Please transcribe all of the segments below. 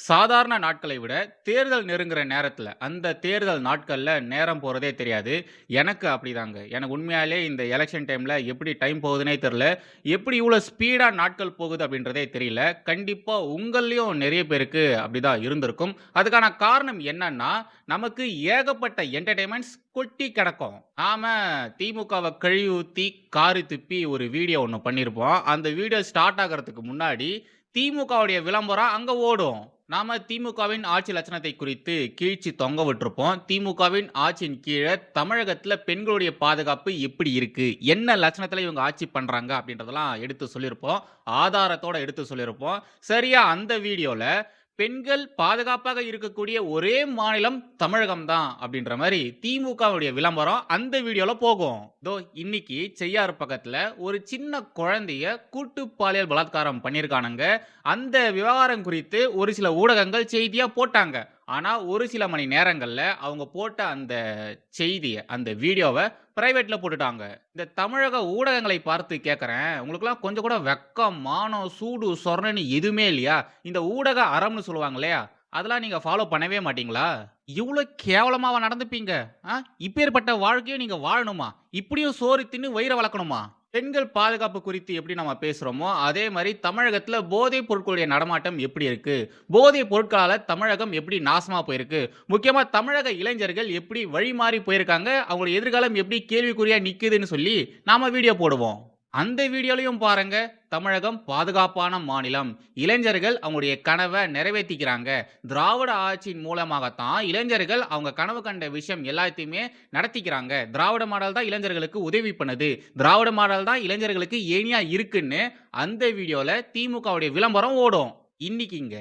சாதாரண நாட்களை விட தேர்தல் நெருங்குற நேரத்துல, அந்த தேர்தல் நாட்கள்ல நேரம் போறதே தெரியாது. எனக்கு அப்படிதாங்க. எனக்கு உண்மையாலே இந்த எலக்ஷன் டைம்ல எப்படி டைம் போகுதுன்னே தெரியல. எப்படி இவ்வளோ ஸ்பீடா நாட்கள் போகுது அப்படின்றதே தெரியல. கண்டிப்பா உங்கள்லயும் நெறைய பேருக்கு அப்படிதான் இருந்திருக்கும். அதுக்கான காரணம் என்னன்னா, நமக்கு ஏகப்பட்ட என்டர்டெயின்மென்ட்ஸ் கொட்டி கிடக்கும். நாம திமுகவ கழுவி ஊத்தி, காரி துப்பி ஒரு வீடியோ ஒண்ணு பண்ணியிருப்போம். அந்த வீடியோ ஸ்டார்ட் ஆகுறதுக்கு முன்னாடி திமுகவுடைய விளம்பரம் அங்க ஓடும். நாம திமுகவின் ஆட்சி லட்சணத்தை குறித்து கீழ்ச்சி தொங்க விட்டுருப்போம். திமுகவின் ஆட்சியின் கீழ தமிழகத்தில பெண்களுடைய பாதுகாப்பு எப்படி இருக்கு? என்ன லட்சணத்தில இவங்க ஆட்சி பண்றாங்க? அப்படின்றதெல்லாம் எடுத்து சொல்லியிருப்போம். ஆதாரத்தோட எடுத்து சொல்லியிருப்போம். சரியா அந்த வீடியோல பெண்கள் பாதுகாப்பாக இருக்கக்கூடிய ஒரே மாநிலம் தமிழகம் தான் அப்படின்ற மாரி திமுகவுடைய விளம்பரம் அந்த வீடியோல போகும். இன்னைக்கு செய்யாறு பக்கத்துல ஒரு சின்ன குழந்தைய கூட்டு பாலியல் பலாத்காரம் பண்ணியிருக்கானுங்க. அந்த விவகாரம் குறித்து ஒரு சில ஊடகங்கள் செய்தியா போட்டாங்க. ஆனா, ஒரு சில மணி நேரங்கள்ல அவங்க போட்ட அந்த செய்திய, அந்த வீடியோவ பிரைவேட்ல போட்டுட்டாங்க. இந்த தமிழக ஊடகங்களை பார்த்து கேட்கிறேன், உங்களுக்கெல்லாம் கொஞ்சம் கூட வெட்கம், மானம், சூடு, சொரணன்னு எதுவுமே இல்லையா? இந்த ஊடக அறம்னு சொல்லுவாங்க இல்லையா? அதெல்லாம் நீங்க ஃபாலோ பண்ணவே மாட்டீங்களா? இவ்ளோ கேவலமாவா நடந்துப்பீங்க? ஆ? இப்பேற்பட்ட வாழ்க்கைய நீங்க வாழணுமா? இப்படியும் சோறு தின்னு வயிற வளர்க்கணுமா? பெண்கள் பாதுகாப்பு குறித்து எப்படி நம்ம பேசுறோமோ, அதே மாரி தமிழகத்தில போதைப் பொருட்களுடைய நடமாட்டம் எப்படி இருக்கு? போதைப் பொருட்களால தமிழகம் எப்படி நாசமா போயிருக்கு? முக்கியமா தமிழக இளைஞர்கள் எப்படி வழி மாறி போயிருக்காங்க? அவங்களுடைய எதிர்காலம் எப்படி கேள்விக்குறியா நிக்குதுன்னு சொல்லி நாம வீடியோ போடுவோம். அந்த வீடியோலயும் பாருங்க, தமிழகம் பாதுகாப்பான மாநிலம். இளைஞர்கள் அவங்களுடைய கனவ நிறைவேத்திக்கிறாங்க. திராவிட ஆட்சியின் மூலமாகத்தான் இளைஞர்கள் அவங்க கனவு கண்ட விஷயம் எல்லாத்தையுமே நடத்திக்கிறாங்க. திராவிட மாடல் தான் இளைஞர்களுக்கு உதவி பண்ணுது. திராவிட மாடல் தான் இளைஞர்களுக்கு ஏணியா இருக்குன்னு அந்த வீடியோல திமுகவுடைய விளம்பரம் ஓடும். இன்னைக்கிங்க,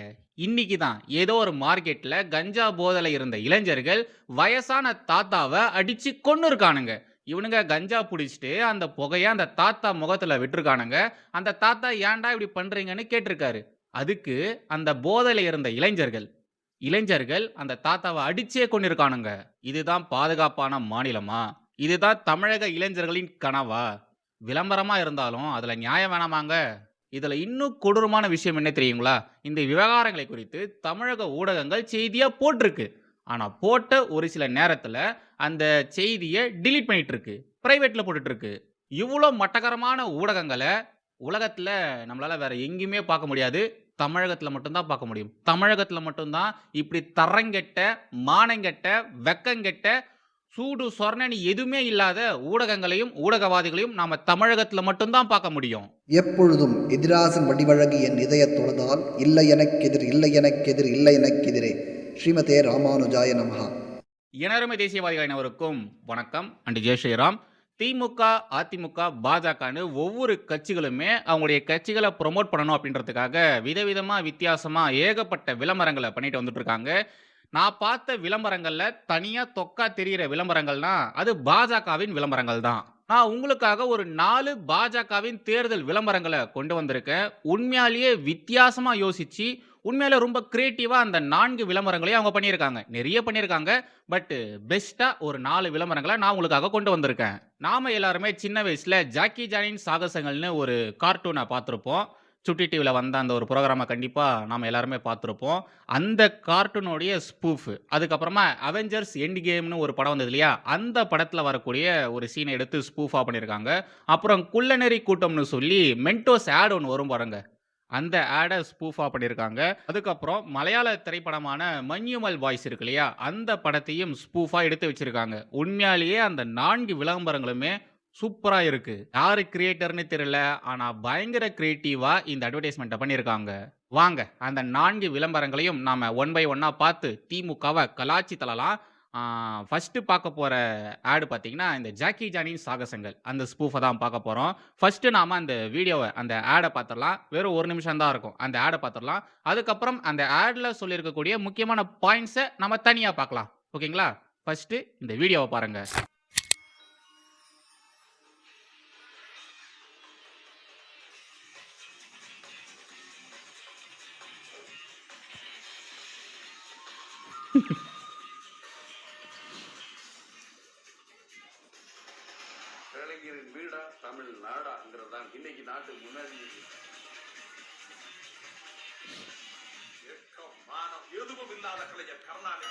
இன்னைக்கு தான் ஏதோ ஒரு மார்க்கெட்ல கஞ்சா போதையில இருந்த இளைஞர்கள் வயசான தாத்தாவ அடிச்சு கொன்னுருக்கானுங்க. இவனுங்க கஞ்சா புடிச்சுட்டு அந்த புகைய அந்த தாத்தா முகத்துல விட்டுருக்கானுங்க. அந்த தாத்தா ஏன்டா இப்படி பண்றீங்கன்னு கேட்டிருக்காரு. அதுக்கு அந்த போதையில இருந்த இளைஞர்கள் இளைஞர்கள் அந்த தாத்தாவ அடிச்சே கொன்னிருக்கானுங்க. இதுதான் பாதுகாப்பான மாநிலமா? இதுதான் தமிழக இளைஞர்களின் கனவா? விளம்பரமா இருந்தாலும் அதுல நியாயம் வேணாமாங்க? இதுல இன்னும் கொடூரமான விஷயம் என்ன தெரியுங்களா? இந்த விவகாரங்களை குறித்து தமிழக ஊடகங்கள் செய்தியா போட்டிருக்கு. ஆனா போட்ட ஒரு சில நேரத்துல அந்த செய்திய டிலீட் பண்ணிட்டு இருக்கு. பிரைவேட்ல போட்டுட்டு இருக்கு. இவ்ளோ மட்டகரமான ஊடகங்கள உலகத்துல நம்மளால வேற எங்கேயுமே பார்க்க முடியாது. தமிழகத்துல மட்டும் தான் பார்க்க முடியும். தமிழகத்துல மட்டும் தான் இப்படி தரங்கெட்ட, மானங்கெட்ட, வெட்கங்கெட்ட, சூடு சொரணன்னு எதுவுமே இல்லாத ஊடகங்களையும், ஊடகவாதிகளையும் நாம தமிழகத்துல மட்டும் தான் பார்க்க முடியும். எப்பொழுதும் எதிராசன் வடிவழகு என் இதயத் தொழுதால் இல்லை எனக்கெதிர் இல்லை எனக்கெதிர் இல்லை எனக்கெதிரே ஸ்ரீமதே ராமானுஜாய நமஹா. இனரமை தேசியவாதிகள் அனைவருக்கும் வணக்கம் அண்ட் ஜெய் ஸ்ரீராம். திமுக, அதிமுக, பாஜகன்னு ஒவ்வொரு கட்சிகளுமே அவங்களுடைய கட்சிகளை ப்ரொமோட் பண்ணணும் அப்படின்றதுக்காக விதவிதமா, வித்தியாசமா ஏகப்பட்ட விளம்பரங்கள பண்ணிட்டு வந்துட்டு இருக்காங்க. நான் பார்த்த விளம்பரங்கள்ல தனியா தொக்கா தெரியிற விளம்பரங்கள்னா, அது பாஜகவின் விளம்பரங்கள் தான். நான் உங்களுக்காக ஒரு 4 பாஜகவின் தேர்தல் விளம்பரங்கள கொண்டு வந்திருக்கேன். உண்மையாலேயே வித்தியாசமா யோசிச்சு, உண்மையிலே ரொம்ப கிரியேட்டிவா அந்த 4 விளம்பரங்களையும் அவங்க பண்ணியிருக்காங்க. நெறைய பண்ணியிருக்காங்க. பட் பெஸ்ட்டா ஒரு 4 விளம்பரங்கள நான் உங்களுக்காக கொண்டு வந்திருக்கேன். நாம எல்லாருமே சின்ன வயசுல ஜாக்கி சானின் சாகசங்கள்னு ஒரு கார்ட்டூன பார்த்திருப்போம். சுட்டி டிவில வந்த அந்த ஒரு புரோகிராம கண்டிப்பா நாம எல்லாருமே பார்த்திருப்போம். அந்த கார்ட்டூனுடைய ஸ்பூஃப். அதுக்கப்புறமா அவெஞ்சர்ஸ் எண்ட் கேம்னு ஒரு படம் வந்தது இல்லையா? அந்த படத்துல வரக்கூடிய ஒரு சீன எடுத்து ஸ்பூஃபா பண்ணியிருக்காங்க. அப்புறம் குள்ளநெறி கூட்டம்னு சொல்லி மென்டோஸ் ஆட் ஒண்ணு வரும் பாருங்க. அந்த ஆட ஸ்பூஃபா பண்ணியிருக்காங்க. அதுக்கப்புறம் மலையாள திரைப்படமான மஞ்சுமல் பாய்ஸ் இருக்கு இல்லையா? அந்த படத்தையும் ஸ்பூஃபா எடுத்து வச்சிருக்காங்க. உண்மையாலேயே அந்த 4 விளம்பரங்களுமே சூப்பரா இருக்கு. யாரு கிரியேட்டர்ன்னு தெரியல. ஆனா பயங்கர கிரியேட்டிவா இந்த அட்வர்டைஸ்மென்ட்ட பண்ணியிருக்காங்க. வாங்க அந்த 4 விளம்பரங்களையும் நாம ஒன் பை ஒன்னா பார்த்து திமுகவ கலாய்ச்சி தள்ளலாம். ஃபர்ஸ்ட்டு பார்க்க போற ஆட் பார்த்தீங்கன்னா, இந்த ஜாக்கி சானின் சாகசங்கள். அந்த ஸ்பூஃப தான் பார்க்க போறோம். ஃபர்ஸ்ட்டு நாம அந்த வீடியோவ, அந்த ஆட பார்த்துறலாம். வெறும் 1 நிமிஷம் தான் இருக்கும். அந்த ஆட பார்த்துறலாம். அதுக்கப்புறம் அந்த ஆட்ல சொல்லியிருக்கக்கூடிய முக்கியமான பாயிண்ட்ஸ நம்ம தனியா பார்க்கலாம். ஓகேங்களா? ஃபர்ஸ்ட்டு இந்த வீடியோவ பாருங்க. கலைஞரின் வீடா தமிழ் நாடாங்கிறது தான் இன்னைக்கு நாட்டுக்கு முன்னாடி வெட்கம், மானம் உருவம் இல்லாத கலைஞர் கருணாநிதி.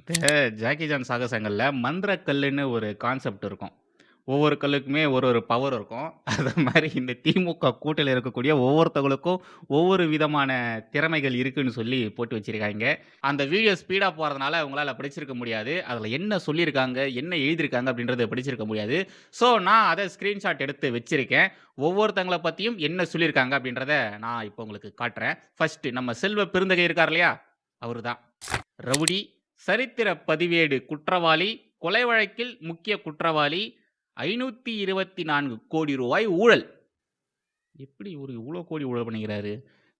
இந்த ஜாக்கி சான் சாகசங்கள்ல மந்திரக்கல்லுன்னு ஒரு கான்செப்ட் இருக்கும். ஒவ்வொரு கல்லுக்குமே ஒரு ஒரு பவர் இருக்கும். அது மாரி இந்த திமுக கூட்டணியில இருக்கக்கூடிய ஒவ்வொருத்தவங்களுக்கும் ஒவ்வொரு விதமான திறமைகள் இருக்குன்னு சொல்லி போட்டு வச்சிருக்காய்ங்க. அந்த வீடியோ ஸ்பீடா போறதுனால உங்களால படிச்சிருக்க முடியாது. அதுல என்ன சொல்லியிருக்காங்க, என்ன எழுதியிருக்காங்க அப்படின்றத படிச்சிருக்க முடியாது. ஸோ நான் அத ஸ்கிரீன்ஷாட் எடுத்து வச்சிருக்கேன். ஒவ்வொருத்தங்கள பத்தியும் என்ன சொல்லியிருக்காங்க அப்படின்றத நான் இப்போ உங்களுக்கு காட்டுறேன். ஃபர்ஸ்ட் நம்ம செல்வ பெருந்தகை இருக்கார் இல்லையா? அவரு தான். ரவுடி, சரித்திர பதிவேடு குற்றவாளி, கொலை வழக்கில் முக்கிய குற்றவாளி, 524 கோடி ரூபாய் ஊழல். எப்படி ஒரு இவ்ளோ கோடி ஊழல் பண்ணிக்கிறாரு?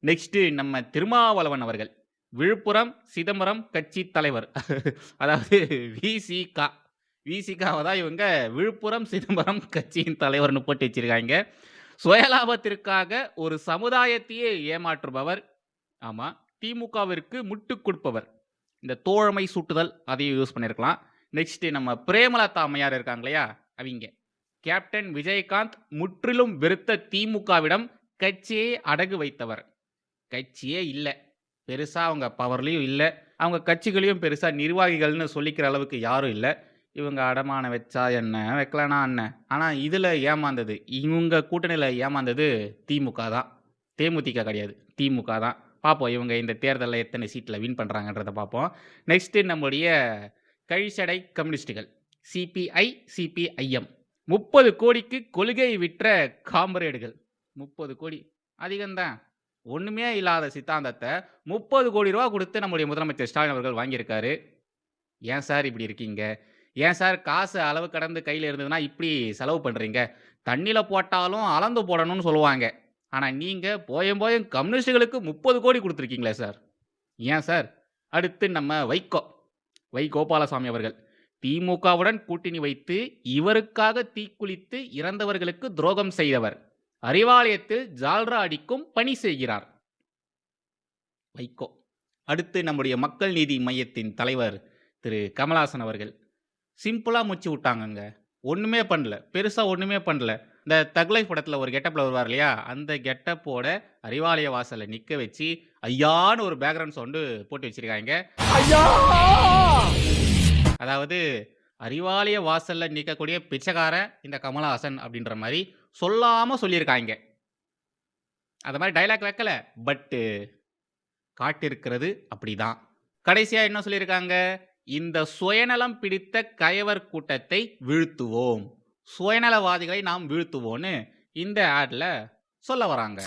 நெக்ஸ்ட் நம்ம திருமாவளவன் அவர்கள். விழுப்புரம் சிதம்பரம் கட்சி தலைவர். அதாவது விசிக. விசிகாவ தான் இவங்க விழுப்புரம் சிதம்பரம் கட்சியின் தலைவர்னு போட்டு வச்சிருக்காங்க. சுயலாபத்திற்காக ஒரு சமுதாயத்தையே ஏமாற்றுபவர். ஆமா. திமுகவிற்கு முட்டுக் கொடுப்பவர். இந்த தோழமை சுட்டுதல் அதையும் யூஸ் பண்ணியிருக்கலாம். நெக்ஸ்ட் நம்ம பிரேமலதா அம்மையார் இருக்காங்க இல்லையா? அவிங்க. கேப்டன் விஜயகாந்த் முற்றிலும் வெறுத்த திமுகவிடம் கட்சியை அடகு வைத்தவர். கட்சியே இல்ல. பெருசா அவங்க பவர்லயும் இல்ல. அவங்க கட்சிகளையும் பெருசா நிர்வாகிகள்னு சொல்லிக்கிற அளவுக்கு யாரும் இல்ல. இவங்க அடமானம் வச்சா என்ன, வைக்கலனா என்ன. ஆனா இதுல ஏமாந்தது, இவங்க கூட்டணியில ஏமாந்தது திமுக தான். தேமுதிக கிடையாது. திமுக தான். பார்ப்போம் இவங்க இந்த தேர்தலில் எத்தனை சீட்டில் வின் பண்ணுறாங்கன்றத பார்ப்போம். நெக்ஸ்ட்டு நம்முடைய கழிச்சடை கம்யூனிஸ்டுகள் சிபிஐ சிபிஐஎம் 30 கோடிக்கு கொள்கை விற்ற காம்ரேடுகள். 30 கோடி அதிகம்தான். ஒன்றுமே இல்லாத சித்தாந்தத்தை 30 கோடி ரூபா கொடுத்து நம்முடைய முதலமைச்சர் ஸ்டாலின் அவர்கள் வாங்கியிருக்காரு. ஏன் சார் இப்படி இருக்கீங்க? ஏன் சார் காசு அளவு கடந்து கையில் இருந்ததுன்னா இப்படி செலவு பண்ணுறீங்க? தண்ணியில் போட்டாலும் அளந்து போடணும்னு சொல்லுவாங்க. ஆனால் நீங்கள் போயும் கம்யூனிஸ்டுகளுக்கு 30 கோடி கொடுத்துருக்கீங்களே சார், ஏன் சார்? அடுத்து நம்ம வை கோபாலசாமி அவர்கள். திமுகவுடன் கூட்டணி வைத்து இவருக்காக தீக்குளித்து இறந்தவர்களுக்கு துரோகம் செய்தவர். அறிவாலயத்தில் ஜால்ரா அடிக்கும் பணி செய்கிறார். வைகோ. அடுத்து நம்முடைய மக்கள் நீதி மையத்தின் தலைவர் திரு கமலஹாசன் அவர்கள். சிம்பிளாக முச்சு விட்டாங்கங்க. ஒன்றுமே பண்ணல, பெருசாக ஒன்றுமே பண்ணல. இந்த தக்லை படத்தில் ஒரு கெட்டப்பில் வருவார் இல்லையா? அந்த கெட்டப்போட அறிவாலய வாசலில் நிற்க வச்சு ஐயான்னு ஒரு பேக்ரவுண்ட் சவுண்டு போட்டு வச்சிருக்காங்க. அதாவது அறிவாலய வாசலில் நிற்கக்கூடிய பிச்சைக்காரன் இந்த கமலஹாசன் அப்படின்ற மாதிரி சொல்லாமல் சொல்லியிருக்காங்க. அது மாதிரி டைலாக் வைக்கல, பட்டு காட்டிருக்கிறது அப்படிதான். கடைசியாக என்ன சொல்லியிருக்காங்க? இந்த சுயநலம் பிடித்த கயவர் கூட்டத்தை வீழ்த்துவோம், சுயநலவாதிகளை நாம் வீழ்த்துவோன்னு இந்த ஆடில் சொல்ல வராங்க.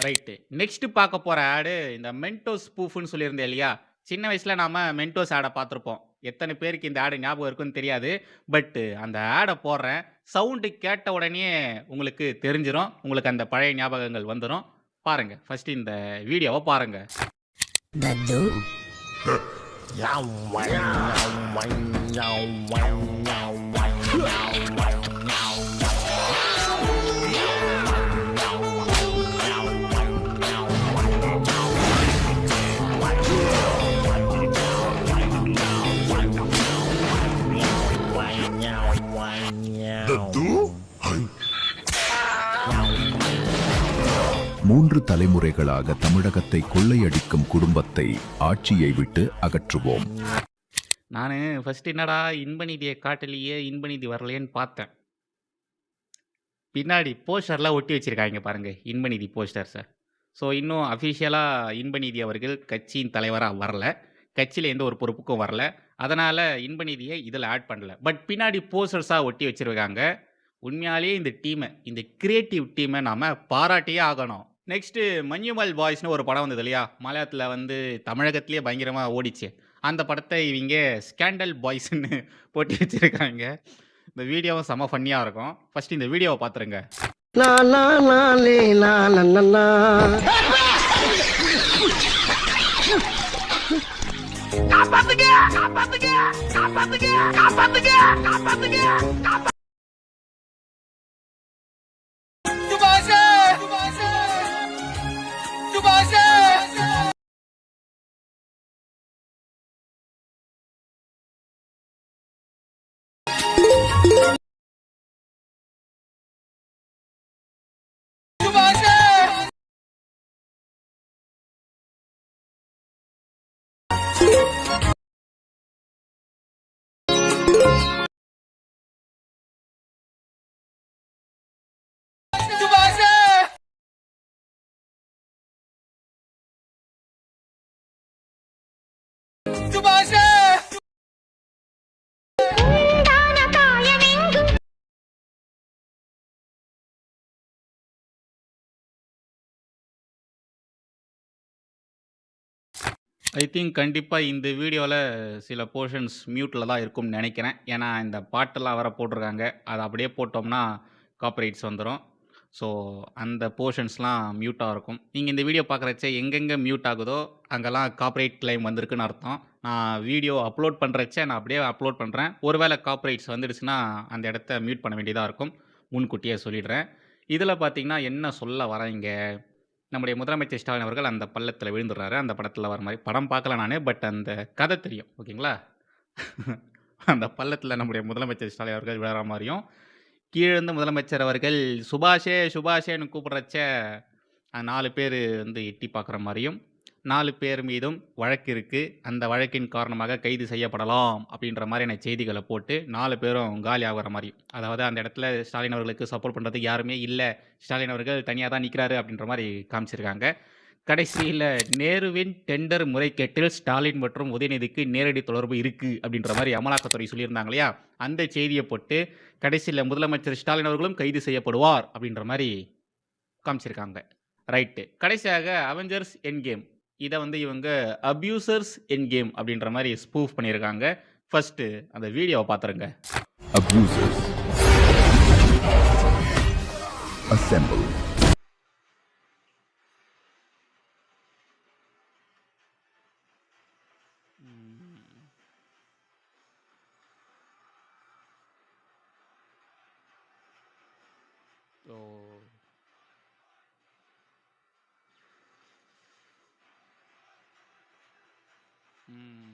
ரைட்டு. நெக்ஸ்ட் பார்க்க போகிற ஆடு இந்த மென்டோஸ் ஸ்பூஃப்னு சொல்லியிருந்தேன் இல்லையா? சின்ன வயசில் நாம் மென்டோஸ் ஆடை பார்த்துருப்போம். எத்தனை பேருக்கு இந்த ஆடு ஞாபகம் இருக்குன்னு தெரியாது. பட்டு அந்த ஆடை போடுறேன், சவுண்டு கேட்ட உடனே உங்களுக்கு தெரிஞ்சிடும். உங்களுக்கு அந்த பழைய ஞாபகங்கள் வந்துடும். பாருங்கள், ஃபஸ்ட்டு இந்த வீடியோவை பாருங்கள். மூன்று தலைமுறைகளாக தமிழகத்தை கொள்ளையடிக்கும் குடும்பத்தை ஆட்சியை விட்டு அகற்றுவோம். நான் ஃபர்ஸ்ட் என்னடா இன்பநிதியை காட்டலையே, இன்பநிதி வரலையேன்னு பார்த்தேன். பின்னாடி போஸ்டர்லாம் ஒட்டி வச்சிருக்காங்க பாருங்க, இன்பநிதி போஸ்டர் சார். ஸோ இன்னும் அஃபிஷியலாக இன்பநிதி அவர்கள் கட்சியின் தலைவராக வரல, கட்சியில் எந்த ஒரு பொறுப்புக்கும் வரல. அதனால் இன்பநிதியை இதில் ஆட் பண்ணல. பட் பின்னாடி போஸ்டர்ஸாக ஒட்டி வச்சிருக்காங்க. உண்மையாலேயே இந்த டீமை, இந்த கிரியேட்டிவ் டீமை நாம் பாராட்டியே ஆகணும். நெக்ஸ்ட்டு மஞ்சுமல் பாய்ஸ்னு ஒரு படம் வந்தது இல்லையா? மலையாளத்தில் வந்து தமிழகத்திலே பயங்கரமாக ஓடிச்சு. அந்த படத்தை இவங்க ஸ்கேண்டல் பாய்ஸ்ன்னு போட்டி வச்சுருக்காங்க. இந்த வீடியோவும் செம்ம ஃபன்னியாக இருக்கும். ஃபஸ்ட்டு இந்த வீடியோவை பார்த்துருங்க. ஐ திங்க் கண்டிப்பா இந்த வீடியோல சில போர்ஷன்ஸ் மியூட்ல தான் இருக்கும்னு நெனைக்கிறேன். ஏன்னா, இந்த பாட்டெல்லாம் வேற போட்டிருக்காங்க. அத அப்படியே போட்டோம்னா காப்பிரைட்ஸ் வந்துரும். ஸோ, அந்த போர்ஷன்ஸ்லாம் மியூட்டா இருக்கும். நீங்க இந்த வீடியோ பார்க்குறச்ச எங்கெங்க மியூட் ஆகுதோ, அங்கெல்லாம் காப்பிரைட் கிளைம் வந்திருக்குன்னு அர்த்தம். நான் வீடியோ அப்லோட் பண்றச்ச நான் அப்படியே அப்லோட் பண்றேன். ஒருவேளை காப்பிரைட்ஸ் வந்துடுச்சுன்னா, அந்த இடத்த மியூட் பண்ண வேண்டியதா இருக்கும். முன்கூட்டியே சொல்லிடுறேன். இதில பார்த்தீங்கன்னா, என்ன சொல்ல வர்றாய்ங்க? நம்முடைய முதலமைச்சர் ஸ்டாலின் அவர்கள் அந்த பள்ளத்தில விழுந்துடுறாரு. அந்த படத்தில வர மாரி. படம் பார்க்கல நானு. பட் அந்த கதை தெரியும். ஓகேங்களா? அந்த பள்ளத்தில நம்முடைய முதலமைச்சர் ஸ்டாலின் அவர்கள் விழற மாரியும், கீழ இருந்து முதலமைச்சர் அவர்கள் சுபாஷே, சுபாஷேன்னு கூப்பிடுறச்ச 4 பேரு வந்து எட்டி பார்க்குற மாரியும், 4 பேர் மீதும் வழக்கு இருக்கு. அந்த வழக்கின் காரணமாக கைது செய்யப்படலாம் அப்படின்ற மாரியான செய்திகள போட்டு 4 பேரும் காலி ஆகுற மாரியும். அதாவது அந்த இடத்துல ஸ்டாலின் அவர்களுக்கு சப்போர்ட் பண்றதுக்கு யாருமே இல்ல. ஸ்டாலின் அவர்கள் தனியா தான் நிக்கிறாரு அப்படின்ற மாரி காமிச்சிருக்காங்க. கடைசியில நேருவின் டெண்டர் முறைகேட்டில் ஸ்டாலின் மற்றும் உதயநிதிக்கு நேரடி தொடர்பு இருக்கு அப்படின்ற மாரி அமலாக்கத்துறை சொல்லியிருந்தாங்க இல்லையா? அந்த செய்திய போட்டு கடைசியில முதலமைச்சர் ஸ்டாலின் அவர்களும் கைது செய்யப்படுவார் அப்படின்ற மாரி காமிச்சிருக்காங்க. ரைட்டு. கடைசியாக அவெஞ்சர்ஸ் எண்ட் கேம். இத வந்து இவங்க அப்யூசர்ஸ் எண்ட் கேம் அப்படின்ற மாரி ஸ்பூஃப் பண்ணியிருக்காங்க. ஃபர்ஸ்ட்டு அந்த வீடியோவ பார்த்துருங்க. Abusers. Assemble. ஓ! ம்.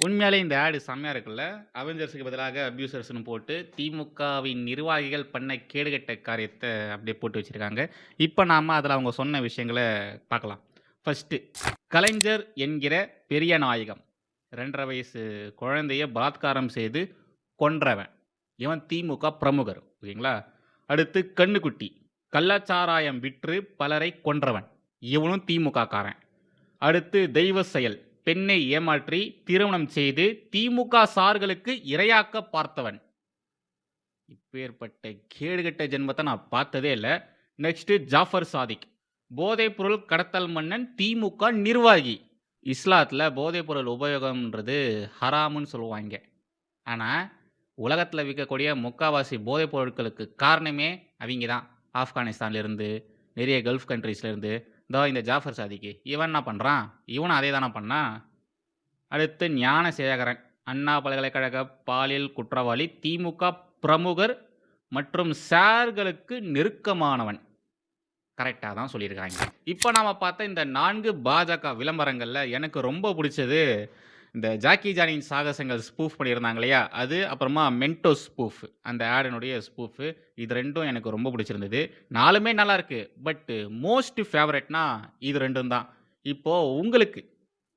உண்மையாலே இந்த ஆட் செம்மையா இருக்குல்ல. அவெஞ்சர்ஸ்க்கு பதிலாக அப்யூசர்ஸ்ன்னு போட்டு திமுகவின் நிர்வாகிகள் பண்ண கேடுகெட்ட காரியத்த அப்படியே போட்டு வச்சிருக்காங்க. இப்ப நாம அதுல அவங்க சொன்ன விஷயங்கள பார்க்கலாம். ஃபர்ஸ்ட்டு கலைஞர் என்கிற பெரிய நாயகம் 2½ வயசு குழந்தைய பலாத்காரம் செய்து கொன்றவன். இவன் திமுக பிரமுகர். ஓகேங்களா? அடுத்து கண்ணுக்குட்டி கள்ளச்சாராயம் விற்று பலரை கொன்றவன். இவனும் திமுக காரன். அடுத்து தெய்வ செயல் பெண்ணை ஏமாற்றி திருமணம் செய்து திமுக சார்களுக்கு இரையாக்க பார்த்தவன். இப்பேற்பட்ட கேடுகெட்ட ஜென்மத்தை நான் பார்த்ததே இல்ல. நெக்ஸ்ட் ஜாஃபர் சாதிக் போதைப்பொருள் கடத்தல் மன்னன் திமுக நிர்வாகி. இஸ்லாத்துல போதைப்பொருள் உபயோகம்ன்றது ஹராமுன்னு சொல்லுவாங்க. ஆனா உலகத்துல விற்கக்கூடிய முக்காவாசி போதைப் பொருட்களுக்கு காரணமே அவங்க தான். ஆப்கானிஸ்தான்ல இருந்து நிறைய கல்ஃப் கண்ட்ரீஸ்ல இருந்து இந்த ஜாஃபர் சாதிக்கு இவன் என்ன பண்ணுறான்? இவனும் அதே தானே பண்ணான். அடுத்து ஞானசேகரன் அண்ணா பல்கலைக்கழக பாலியல் குற்றவாளி, திமுக பிரமுகர் மற்றும் சார்களுக்கு நெருக்கமானவன். கரெக்டாக தான் சொல்லியிருக்காங்க. இப்போ நாம் பார்த்த இந்த 4 பாஜக விளம்பரங்களில் எனக்கு ரொம்ப பிடிச்சது இந்த ஜாக்கி ஜானின் சாகசங்கள் ஸ்பூஃப் பண்ணியிருந்தாங்க இல்லையா? அது அப்புறமா மென்டோ ஸ்பூஃப், அந்த ஆடினுடைய ஸ்பூஃபு. இது 2ம் எனக்கு ரொம்ப பிடிச்சிருந்தது. 4மே நல்லா இருக்கு. பட் மோஸ்ட் ஃபேவரட்னா இது 2ம் தான். இப்போது உங்களுக்கு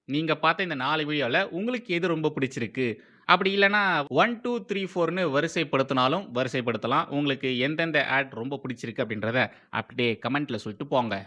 நீங்கள் பார்த்த இந்த 4 வீடியோவில் உங்களுக்கு எது ரொம்ப பிடிச்சிருக்கு? அப்படி இல்லைன்னா 1, 2, 3, 4ன்னு வரிசைப்படுத்தினாலும் வரிசைப்படுத்தலாம். உங்களுக்கு எந்தெந்த ஆட் ரொம்ப பிடிச்சிருக்கு அப்படின்றத அப்படியே கமெண்ட்டில் சொல்லிட்டு போங்க.